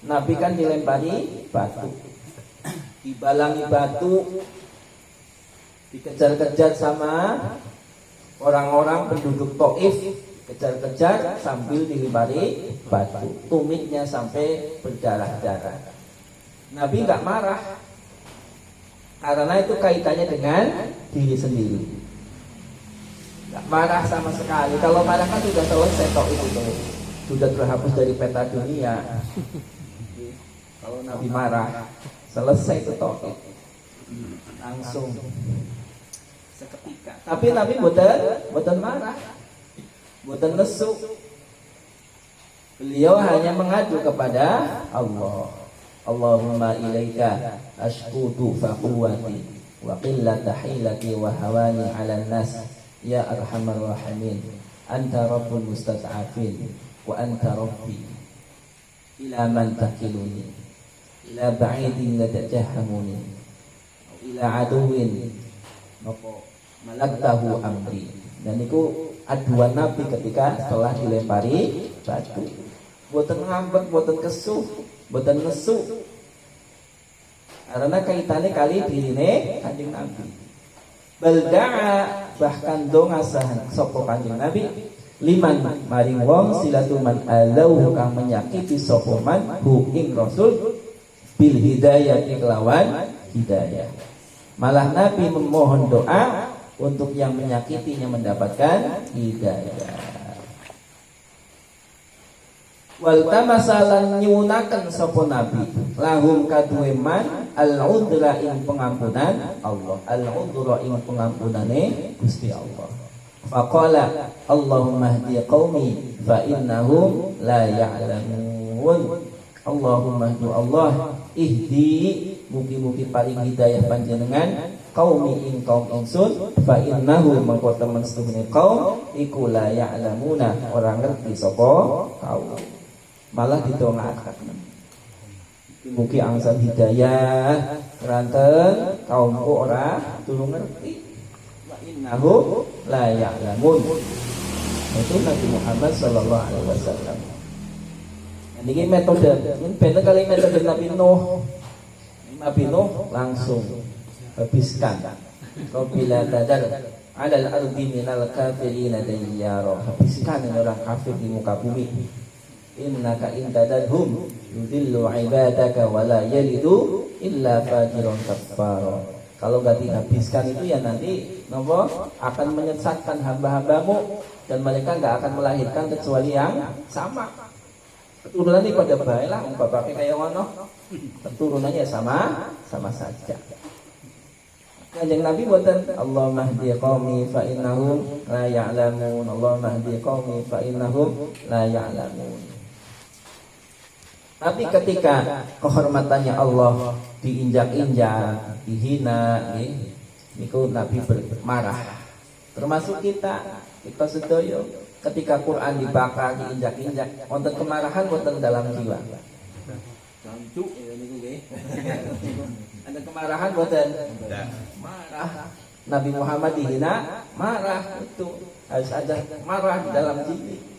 Nabi kan dilempari batu, dibalangi batu, dikejar-kejar sama orang-orang penduduk Taif, kejar-kejar sambil dilempari batu, tumitnya sampai berdarah-darah. Nabi nggak marah karena itu kaitannya dengan diri sendiri. Nggak marah sama sekali. Kalau marah kan sudah selesai tok itu tuh, sudah terhapus dari peta dunia. Kalau Nabi marah selesai itu tok, langsung seketika. Tapi Nabi boten marah, boten nesu. Beliau hanya mengadu kepada Allah. Allahumma ilaika ashkutu faquwati wa qillata hilati wa hawani ala nas ya arhamar rahimin anta rabbul mustad'afin wa anta rabbi ila man takiluni ila ba'idin la tajahamuni ila aduwin malaktahu amri. Dan itu aduan Nabi ketika setelah dilempari batu. Boten ngambek, boten kesuh, boten nesu. Karena kaitannya kali dirine Kanjeng Nabi. Balda'a bahkan donga sahan sapa Kanjeng Nabi liman maring wong silatuman alau kang menyakiti sapa man hu ing Rasul bil hidayah kelawan hidayah. Malah Nabi memohon doa untuk yang menyakitinya mendapatkan hidayah. Wal tamasalan nyunaken sapa Nabi lahum kaduwe man al-udra ing pengampunan Allah, al-udra ing pengampunane Gusti Allah. Faqala Allahumma hdi qaumi fa innahum la ya'lamun. Allahumma hdi Allah ihdi mugi-mugi paling hidayah panjenengan qaumi ing kaum ingsun fa innahu mangko temen sedune kaum iku la ya'lamuna ora ngerti sapa kaum. Malah didongaaken mugi angsal hidayah ranten kaumku ora tulung ngerti wa innahu la ya'lamun. Itu Nabi Muhammad sallallahu alaihi wasallam. Ini metode, ini beda kali metode Nabi Nuh. Nabi Nuh langsung habiskan. Kau bila tadar alal ardi minal kafirina dayyara. Habiskan orang kafir di muka bumi. Innaka in tadadhum yudillu ibadaka wa la yalidu illa fajiran kafara. Kalau enggak dihabiskan itu ya nanti nopo akan menyesatkan hamba-hambamu dan mereka enggak akan melahirkan kecuali yang sama. Keturunannya pada baik lah, bapaknya kayak ngono. Keturunannya sama saja. Kanjeng Nabi buatan Allahumma hdi qaumi fa innahum la ya'lamun. Allahumma hdi qaumi fa innahum la ya'lamun. Tapi ketika kehormatannya Allah diinjak-injak, dihina, niku Nabi bermarah. Termasuk kita sedaya ketika Quran dibakar, diinjak-injak, wonten kemarahan wonten dalam jiwa. Jancuk niku nggih. Ada kemarahan wonten? Marah. Nabi Muhammad dihina, marah itu. Harus ada marah di dalam jiwa.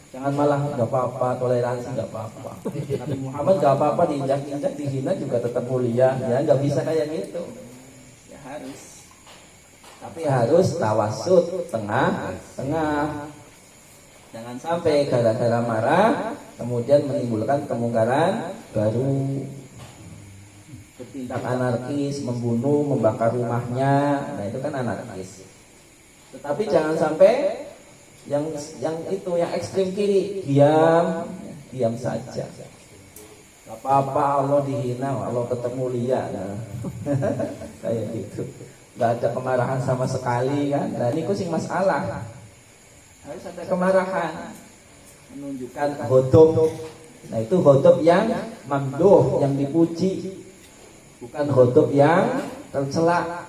Jangan malah nggak apa-apa, toleransi nggak apa-apa. Nabi Muhammad nggak apa-apa diinjak-injak, dihina juga tetap mulia. Ya nggak bisa kayak gitu. Ya harus. Tapi harus tawasud tengah-tengah. Jangan sampai gara-gara marah kemudian menimbulkan kemungkaran baru. Bertindak anarkis, membunuh, membakar rumahnya. Nah itu kan anarkis. Tetapi jangan sampai yang itu yang ekstrim kiri diam saja. Gak apa-apa Allah dihina, Allah tetap mulia. Nah, kayak gitu. Gak ada kemarahan sama sekali kan. Nah ini sing masalah. Harus ada kemarahan. Menunjukkan ghadab. Nah itu ghadab yang mamduh, yang dipuji. Bukan ghadab yang tercela.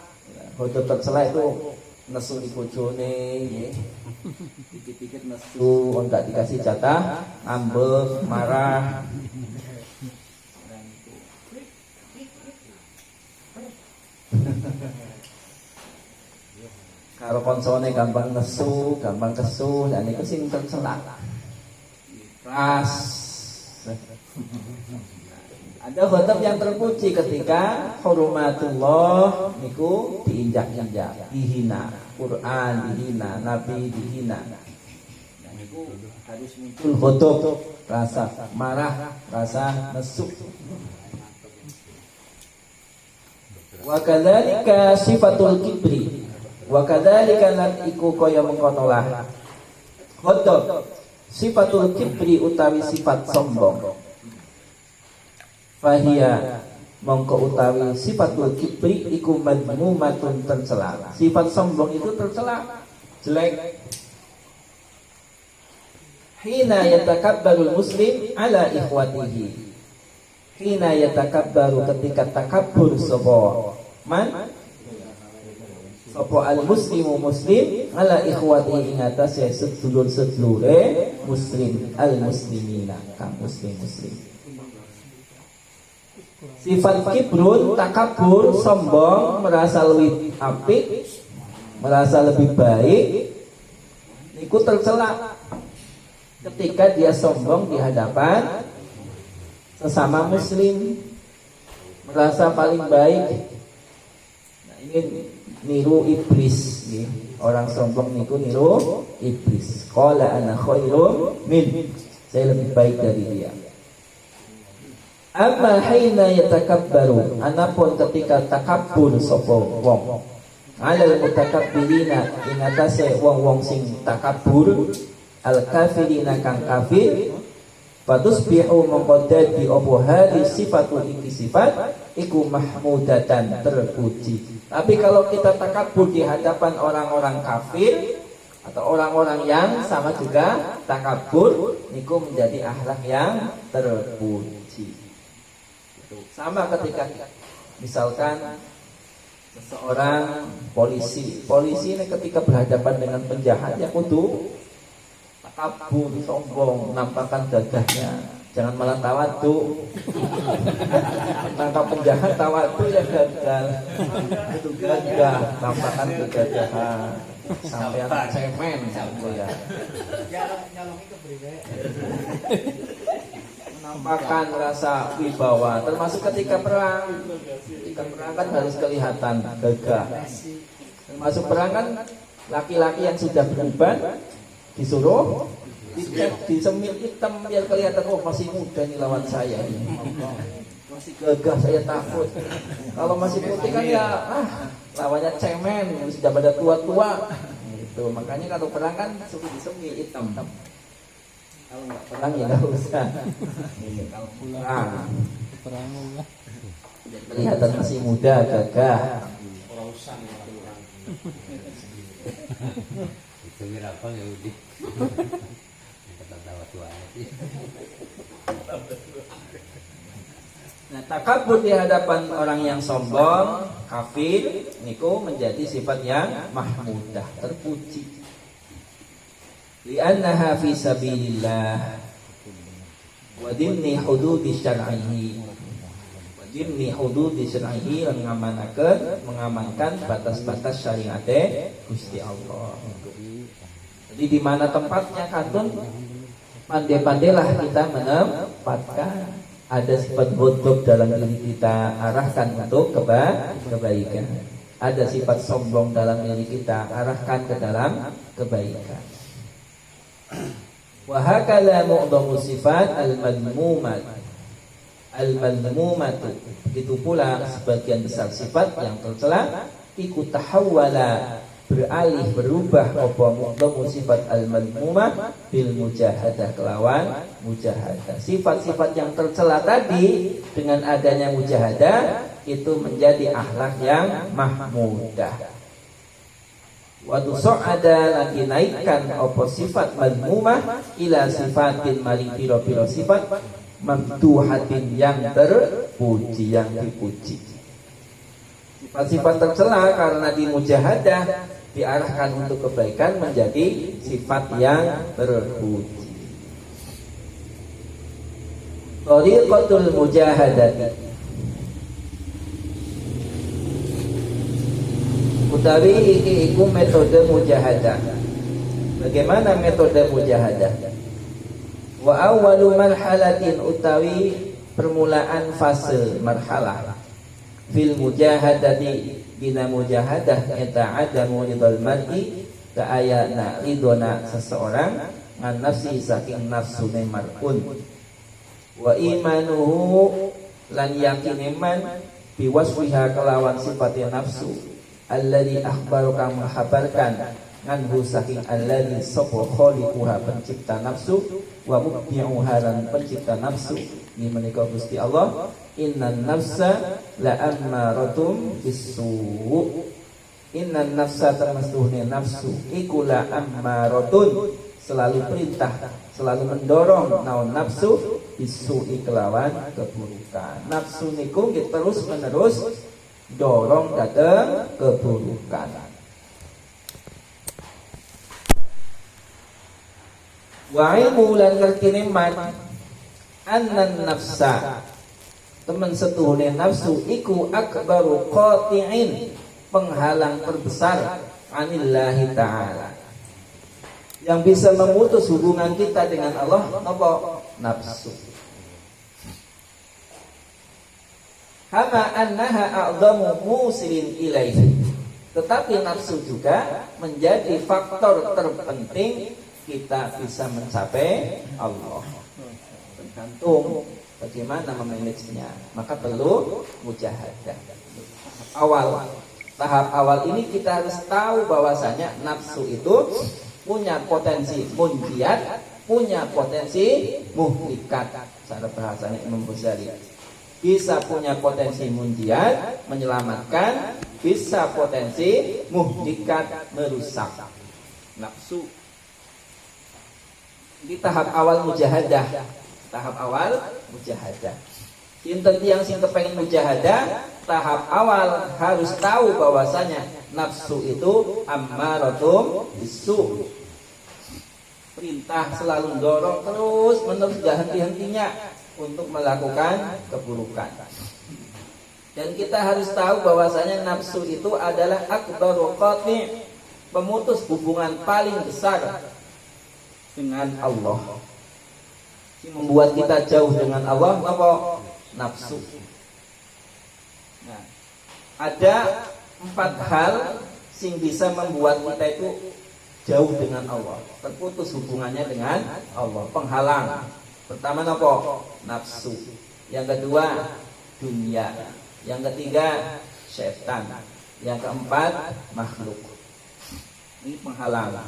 Ghadab tercela itu nesu di bojone nggih. Dikit-dikit nesu, enggak dikasih jatah, ngambek, marah. Karo konsone gampang nesu, gampang kesuh, dan itu sing tercela. Keras. Ada khotab yang terpuji ketika hurumatullah niku diinjak-injak, dihina, Quran dihina, Nabi dihina. Nah, niku harus muncul khotab rasa marah, rasa mesuk. Wa kadzalika sifatul kibri. Wa kadzalika lan iku kaya mengkonolah. Khotab sifatul kibri utawi sifat sombong. Fahia mongko utawi sifatul kibri iku madmumatun tercela. Sifat sombong itu tercela, jelek. Hina yatakabbarul muslim ala ikhwatihi. Hina yatakabbaru ketika takabbur sapa man sapa al muslimu muslim ala ikhwatihi ing atase sedulur-sedulure muslim al muslimina kang muslim. Sifat kibrun, takabur, sombong, merasa lebih apik, merasa lebih baik, itu tercela ketika dia sombong di hadapan sesama muslim, merasa paling baik. Nah, ini niru iblis, ya. Orang sombong niku niru iblis. Qala ana khairum min, saya lebih baik dari dia. Amma hina yatakabbaru, anapun ketika takabbur sapa wong alal mutakabbirina ing atase wong-wong sing takabbur al kafirina kang kafir fatusbihu mongko dadi apa hadi sifatu iki sifat iku mahmudatan terpuji. Tapi kalau kita takabur di hadapan orang-orang kafir atau orang-orang yang sama juga takabur, niku menjadi akhlak yang terpuji. Sama ketika misalkan seseorang polisi ini ketika berhadapan dengan penjahat ya kudu takabur, sombong, menampakkan gagahnya, jangan malah tawadu. Tangkap penjahat tawadu ya gagal, itu gagah, tampakkan kegagahan, sampai anak cemen ya. Menampakkan rasa wibawa, termasuk ketika perang. Ketika perang kan harus kelihatan gagah. Termasuk perang kan laki-laki yang sudah beruban disuruh disemir hitam biar kelihatan, oh masih muda nih lawan saya ini. Masih gagah, saya takut. Kalau masih putih kan ya lawannya cemen, sudah pada tua-tua. Gitu. Makanya kalau perang kan suruh disemir hitam. Kalau nggak perang ya nggak usah. Kalau perang kelihatan masih muda, gagah. Itu apa ya udah. Nah, takabur di hadapan orang yang sombong, kafir, niku menjadi sifat yang mahmudah, terpuji. Li'annaha fi sabilillah wa dimni hududi syar'ihi. Wa dimni hududi syar'ihi mengamankan batas-batas syariat Gusti Allah. Jadi di mana tempatnya katun, pandai-pandailah kita menempatkan. Ada sifat ghadab dalam diri kita, arahkan untuk kebaikan. Ada sifat sombong dalam diri kita, arahkan ke dalam kebaikan. Wa hakala mu'dhamu sifat al-madmumat. Al-madmumatu, begitu pula sebagian besar sifat yang tercela iku tahawwala, beralih berubah apa mu'dhamu sifat al-madmumah bil mujahadah, kelawan mujahadah. Sifat-sifat yang tercela tadi dengan adanya mujahadah itu menjadi akhlak yang mahmudah. Wa tusa'ada lagi naikkan apa sifat madmumah ila sifatin maring pira-pira sifat mamduhatin yang terpuji, yang dipuji. Sifat-sifat tercela karena di mujahadah diarahkan untuk kebaikan menjadi sifat yang terpuji. Tariqatul mujahadati, utawi iki iku metode mujahadah. Bagaimana metode mujahadah? Wa awwalu marhalatin, utawi permulaan fase marhalah fil mujahadati dina mujahadah eta adamu ridal mar'i ka ayana ridona seseorang ngan nafsi saking nafsune mar'un wa imanuhu lan yakin iman biwasfiha kelawan sifatnya nafsu alladzi akhbaru kang menghabarkan nganhu saking alladzi sapa khaliquha pencipta nafsu wa mubdi'uha lan pencipta nafsu ini menika Gusti Allah innan nafsa la ammaratum bisu innan nafsa termasuknya nafsu iku la ammaratun selalu perintah selalu mendorong naon nafsu bisu kelawan keburukan nafsu niku terus menerus dorong datang keburukan wa ilmu lan ngerti man annan nafsa teman setuhune nafsu iku akbaru qati'in penghalang terbesar anillahi ta'ala yang bisa memutus hubungan kita dengan Allah apa? Nafsu. Hama annaha a'zamu musilin ilaihi. Tetapi nafsu juga menjadi faktor terpenting kita bisa mencapai Allah. Tergantung bagaimana memanagenya. Maka perlu mujahadah. Tahap awal ini kita harus tahu bahwasanya nafsu itu punya potensi munjiat, punya potensi muhlikat. Cara bahasanya Imam Ghazali. Bisa punya potensi munjiat, menyelamatkan, bisa potensi muhlikat, merusak. Nafsu. Di tahap awal mujahadah. Tahap awal mujahadah. Sinten yang sinten pengen mujahadah, tahap awal harus tahu bahwasanya nafsu itu ammaratum bisu. Perintah selalu dorong terus menerus gak henti-hentinya untuk melakukan keburukan. Dan kita harus tahu bahwasanya nafsu itu adalah akbaru qati', pemutus hubungan paling besar dengan Allah. Yang membuat kita jauh dengan Allah apa? Nafsu. Nah, ada 4 hal sing bisa membuat kita itu jauh dengan Allah, terputus hubungannya dengan Allah, penghalang. Pertama apa? Nafsu. Yang kedua, dunia. Yang ketiga, setan. Yang keempat, makhluk. Ini penghalang.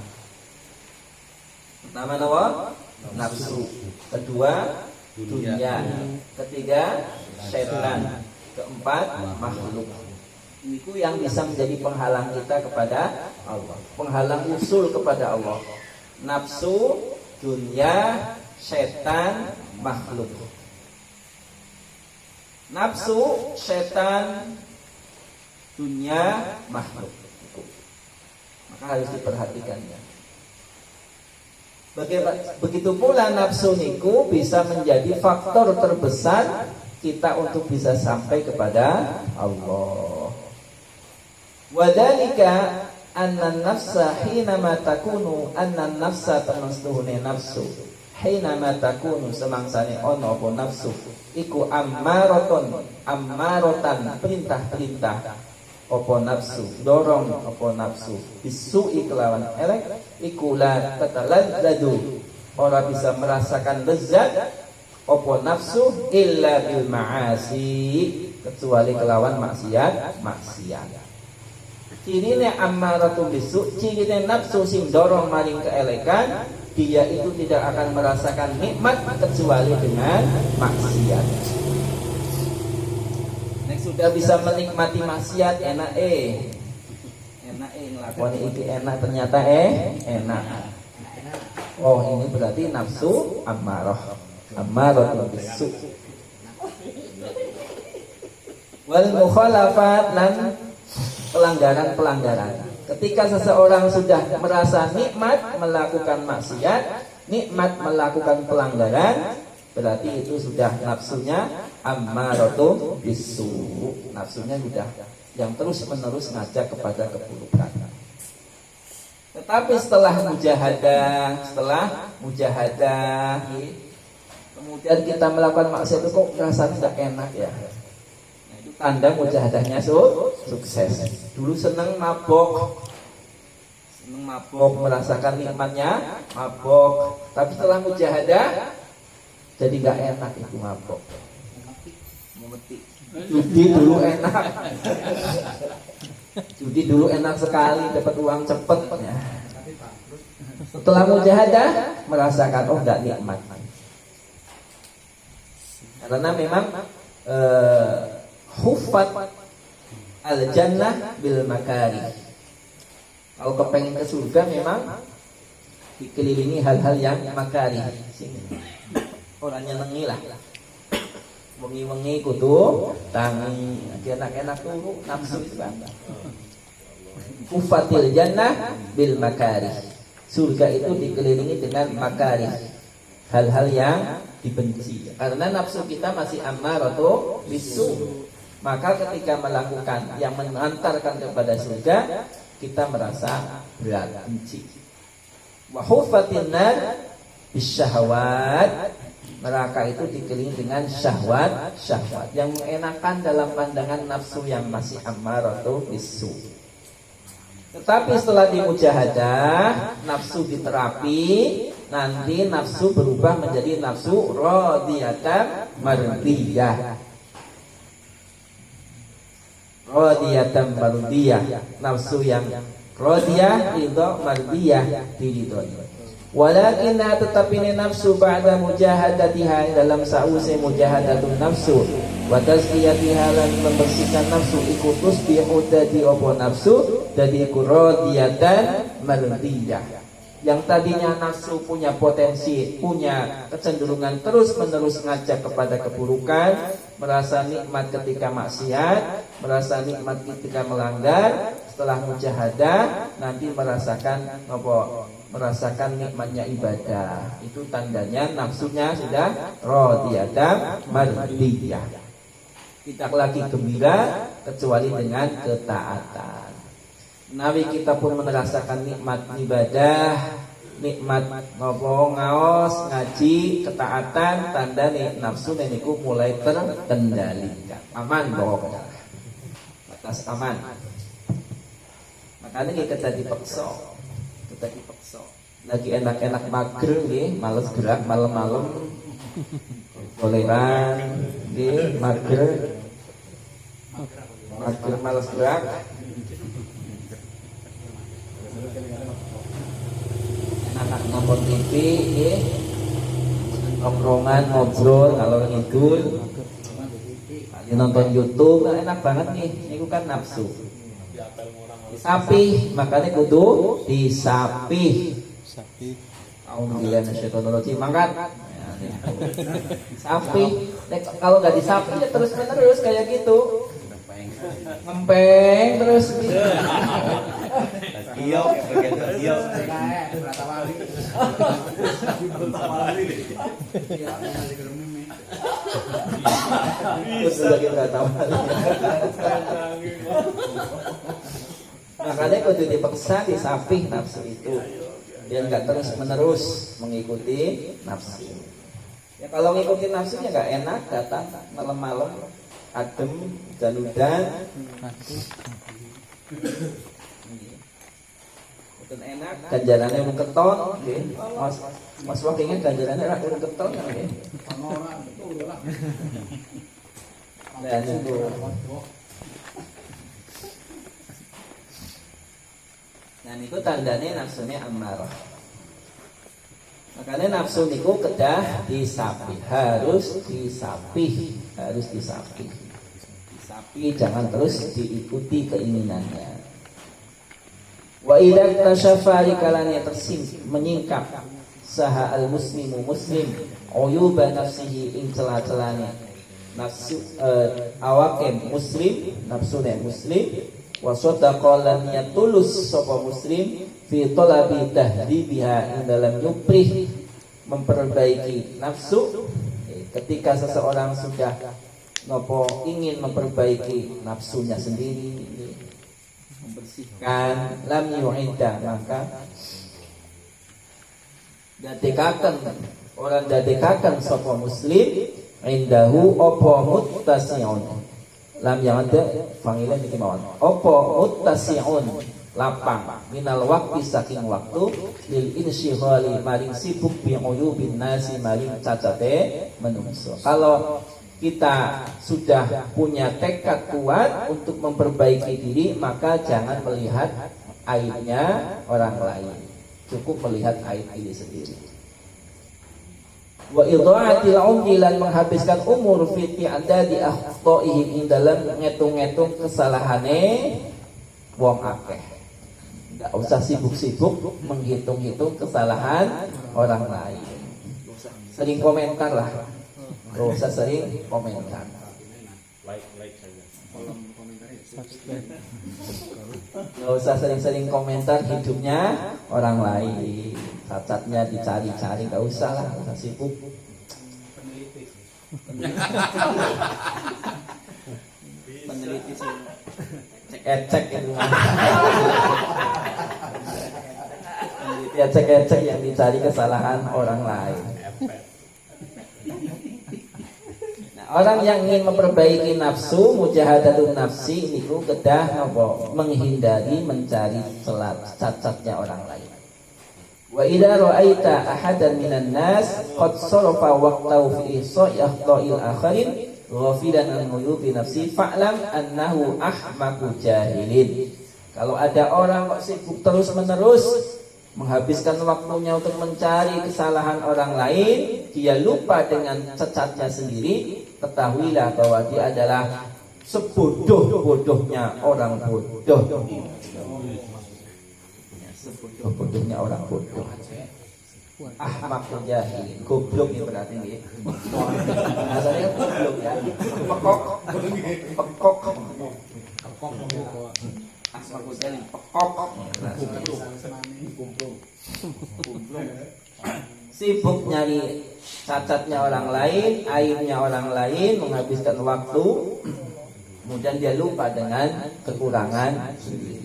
Pertama apa? Nafsu. Kedua, dunia. Ketiga, setan. Keempat, makhluk. Itu yang bisa menjadi penghalang kita kepada Allah, penghalang usul kepada Allah. Nafsu, dunia, setan, makhluk. Nafsu, setan, dunia, makhluk. Maka harus diperhatikannya. Begitu pula nafsu niku bisa menjadi faktor terbesar kita untuk bisa sampai kepada Allah. Wadhalika annan nafsa hinama takunu annan nafsa tamastuhune nafsu hinama takunu semangsane ono apa nafsu iku ammarotan perintah-perintah apa nafsu dorong apa nafsu bisu'i kelawan elek iku la tataladzadu ora bisa merasakan lezat apa nafsu illa bil ma'asi kecuali kelawan maksiat. Cirine ammaratu bisu, cirine nafsu sing dorong maring keelekan, dia itu tidak akan merasakan nikmat kecuali dengan maksiat. Nek sudah bisa menikmati maksiat enak nglakoni iki enak ternyata enak. Oh, ini berarti nafsu ammaratu bisu. Wal mukhalafat lan pelanggaran. Ketika seseorang sudah merasa nikmat melakukan maksiat, nikmat melakukan pelanggaran, berarti itu sudah nafsunya ammaratu bisu. Nafsunya sudah yang terus-menerus ngajak kepada keburukan. Tetapi setelah mujahadah, kemudian kita melakukan maksiat itu kok rasanya nggak enak ya. Nah, itu tanda mujahadahnya sukses. Dulu seneng mabok, merasakan nikmatnya mabok, tapi setelah mujahadah jadi nggak enak itu mabok. Judi dulu enak, judi dulu enak sekali, dapat uang cepet ya. Setelah mujahadah merasakan oh nggak nikmat. Karena memang huffat al-jannah bil makari. Kalau kepengen ke surga memang dikelilingi hal-hal yang makari. Orangnya nengi lah. Wengi-wengi kudu tangi, enak-enak tuh nafsu itu kan. Huffatil jannah bil makari. Surga itu dikelilingi dengan makari. Hal-hal yang dibenci. Karena nafsu kita masih ammaratu bisu. Maka ketika melakukan yang mengantarkan kepada surga, kita merasa berat, benci. Wa huffatin nar bisyahawat. Neraka itu dikelilingi dengan syahwat yang mengenakan dalam pandangan nafsu yang masih ammaratu bisu. Tetapi setelah dimujahadah, nafsu diterapi, nanti nafsu berubah menjadi nafsu radiyatan mardiyah. Radiyatan mardiyah, nafsu yang radiyah ridha mardiyah diridhoi. Walakin tetapi ini nafsu ba'da mujahadatiha, dalam sa'usai mujahadatun nafsu wa tazkiyatiha, lan membersihkan nafsu iku tusbihu dadi apa nafsu dadi iku radiyatan mardiyah. Yang tadinya nafsu punya potensi, punya kecenderungan terus-menerus ngajak kepada keburukan, merasa nikmat ketika maksiat, merasa nikmat ketika melanggar, setelah mujahadah nanti merasakan apa? Merasakan nikmatnya ibadah. Itu tandanya nafsunya sudah radiyatan mardiyah. Tidak lagi gembira kecuali dengan ketaatan. Nabi kita pun merasakan nikmat ibadah, nikmat ngopo ngaos, ngaji, ketaatan, tanda nih nafsu niku mulai terkendalikan. Aman pokoknya. Batas aman. Makanya kita dipaksa. Lagi enak-enak mager nggih, males gerak malam-malam. Toleran nggih, mager males gerak. Enak nonton TV nggih. Nongkrongan ngobrol kalau ngidul. Nonton YouTube enak banget nih, niku kan nafsu. Disapih, makanya kudu disapih. Alhamdulillah nasyaitonirrajim. Mangkat. Sapih. Kalau nggak disapih ya terus menerus kayak gitu. Ngempeng terus. Iya, bagian iya. Makanya kudu dipaksa, disapih nafsu itu. Dia nggak terus menerus mengikuti nafsu. Ya kalau ngikuti nafsunya nggak enak, datang malam-malam adem dan Bukan enak, ganjarannya urung keton, nggih. Mas wakingnya ganjarannya ora urung keton nggih. Dan itu dan itu tandanya nafsunya ammarah. Makanya nafsu niku kedah disapih, harus disapih. Disapih, jangan terus diikuti keinginannya. Wa idza tashafa kalanya menyingkap saha al muslimu muslim uyuba nafsihi ing celah-celahnya nafsu awakem muslim nafsune muslim wa sadaqa lan tulus sapa muslim fi talabi tahdibiha ing dalam nyuprih memperbaiki nafsu. Ketika seseorang sudah ingin memperbaiki nafsunya sendiri, membersihkan lam yu'idda, maka datikaken orang dadekaken sapa muslim indahu apa muttasi'un lam yang ada panggilan iki mawon apa muttasi'un lapang minal waktu saking waktu lil insyghali maring sibuk bi uyubin nasi maring cacate menungso. Kalau kita sudah punya tekad kuat untuk memperbaiki diri, maka jangan melihat aibnya orang lain, cukup melihat aib diri sendiri. Wa idha'atil umri lan menghabiskan umur fi ti'adadi akhtaihim ing dalam ngitung-ngitung kesalahane wong akeh. Enggak usah sibuk-sibuk menghitung-hitung kesalahan orang lain. Sering komentar lah. Enggak usah sering komentar. Like saja. Enggak usah sering-sering komentar hidupnya orang lain. Cacatnya dicari-cari, enggak usah lah, enggak usah sibuk. Peneliti sih. Cek-cek itu. Peneliti cek-cek yang dicari kesalahan orang lain. Orang yang ingin memperbaiki nafsu, mujahadatun nafsi niku kedah napa menghindari mencari cacatnya orang lain. Wa idza ra'aita ahadan minan nas qad sarafa waqtahu fi ihsa'i akhta'il akharin ghafilan an uyubi nafsi fa'lam annahu ahmaqu jahilin. Kalau ada orang kok sibuk terus-menerus menghabiskan waktunya untuk mencari kesalahan orang lain, dia lupa dengan cacatnya sendiri, ketahuilah bahwa dia adalah sebodoh-bodohnya orang bodoh. Sebodoh-bodohnya orang bodoh. Ahmak jahil, goblok ya berarti nggih. Asalnya goblok ya. Pekok. Ahmak jahil, pekok. Sibuk nyari cacatnya orang lain, aibnya orang lain, menghabiskan waktu, kemudian dia lupa dengan kekurangan sendiri.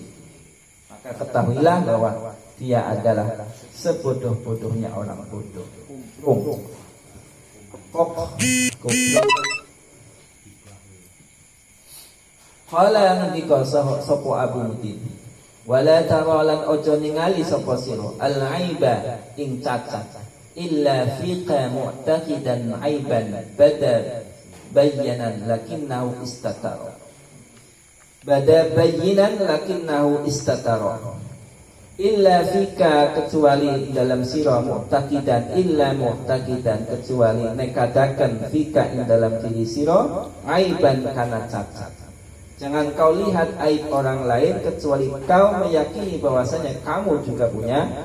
Maka ketahuilah bahwa dia adalah sebodoh-bodohnya orang bodoh. Goblok. Qala ngendika sapa Abu Mutin, wala tara lan ojo ningali sapa sira al-aiba ing cacat illa fiqa mu'taqidan aiban bada bayyanan lakinnahu istatara. Bada bayyinan lakinnahu istatara. Illa fika kecuali dalam sira mu'taqidan illa mu'taqidan kecuali nekadaken fika ing dalam diri sira aiban kana cacat. Jangan kau lihat aib orang lain kecuali kau meyakini bahwasanya kamu juga punya